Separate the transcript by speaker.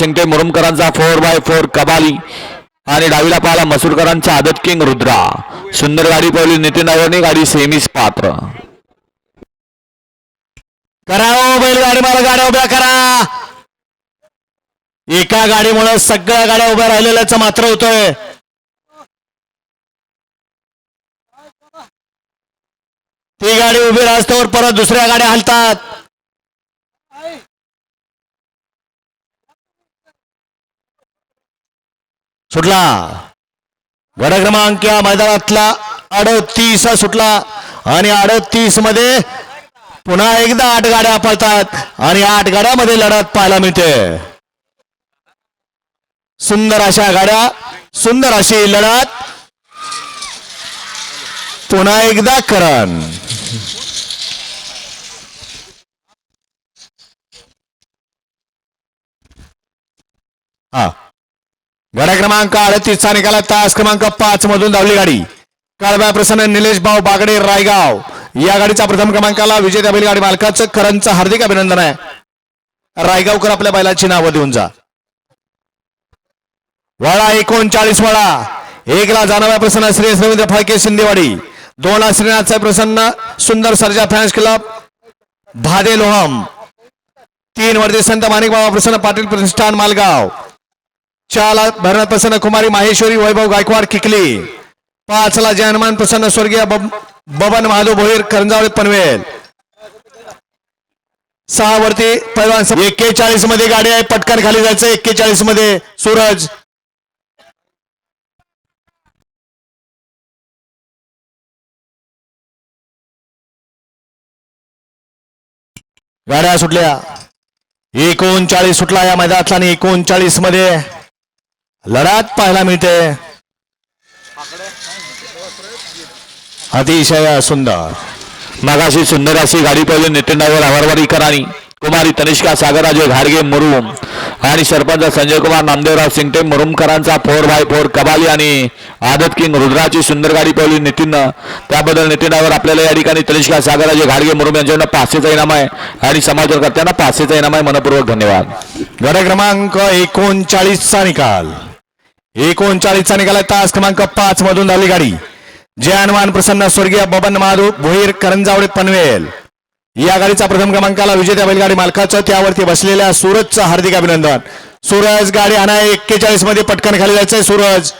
Speaker 1: Shingte मुरुमकरांचा 4x4 Kabali आणि डावीला पाहिला मसूरकरांचा आदत किंग रुद्रा. सुंदर गाडी पळली नितीन डायव्हरने. गाडी सेमीस पात्र.
Speaker 2: कराओ बैलगाडी मला गाड्या उभ्या करा. एका गाडीमुळे सगळ्या गाड्या उभ्या राहिलेल्याच मात्र होतोय. ती गाडी उभी राहस्तोवर परत दुसऱ्या गाड्या हलतात. सुटला गड क्रमांक या मैदानातला 38 सुटला आणि 38 मध्ये पुन्हा एकदा 8 गाड्या पळतात आणि 8 गाड्यामध्ये लढत पाहायला मिळते. सुंदर अशा गाड्या, सुंदर अशी लढत. पुन्हा एकदा करण. हा गाड्या क्रमांक 38 चा निकाला तास क्रमांक 5 मधून धावली गाडी. काळब्या प्रसन्न निलेश भाऊ बागडे रायगाव या गाडीचा प्रथम क्रमांकाला विजेत्या बैलगाडी मालकाचं करणचं हार्दिक अभिनंदन आहे. रायगावकर आपल्या बैलाची नावं देऊन जा. वळा 39 वळा. 1 ला जाणव्या प्रसन्न श्री रवींद्र फाळके शिंदेवाडी. 2 ला श्रीनाथ साहेब प्रसन्न सुंदर सर्जा फॅन्स क्लब भादे लोहम. 3 वरती संत माणिक बाबा प्रसन्न पाटील प्रतिष्ठान मालगाव. 4 ला भरत प्रसन्न कुमारी माहेश्वरी वैभव गायकवाड किकली. 5 ला जयहनुमान प्रसन्न स्वर्गीय बबन महादेव भोईर करंजावळी पनवेल. 6 वरती पैलवान 41 मध्ये गाडी आहे. पटकन खाली जायचं. 41 मध्ये सूरज. गाड्या सुटल्या. 39 सुटला या मैदानातला आणि 39 मध्ये लढत पाहायला मिळते. अतिशय सुंदर.
Speaker 1: मगाशी सुंदर अशी गाडी पळली नितीन डायव्हर आवारवाडीकरांनी. कुमारी तनिष्का सागरराजे घाडगे मुरुम आणि सरपंच संजय कुमार नामदेवराव सिंगटे मुरुमकरांचा 4x4 कबाली आणि आदत किंग रुद्राची सुंदर गाडी पळली नितीननं. त्याबद्दल नितीन डायव्हर आपल्याला या ठिकाणी तनिष्का सागरराजे घाडगे मुरुम यांच्याकडून 500चा इनाम आहे आणि समाजकर्त्यांना 500चा इनाम आहे. मनपूर्वक धन्यवाद.
Speaker 2: गड क्रमांक 39 चा निकाल. 39 चा निकाल तास क्रमांक 5 मधून धावली गाडी. जय हनुमान प्रसन्न स्वर्गीय बबन महादेव भोईर करंजावळे पनवेल या गाडीचा प्रथम क्रमांकाला विजेत्या बैलगाडी मालकाचं त्यावरती बसलेल्या सूरजचं हार्दिक अभिनंदन. सूरज गाडी आणा. 41 मध्ये पटकन खाली जायचंय. सूरज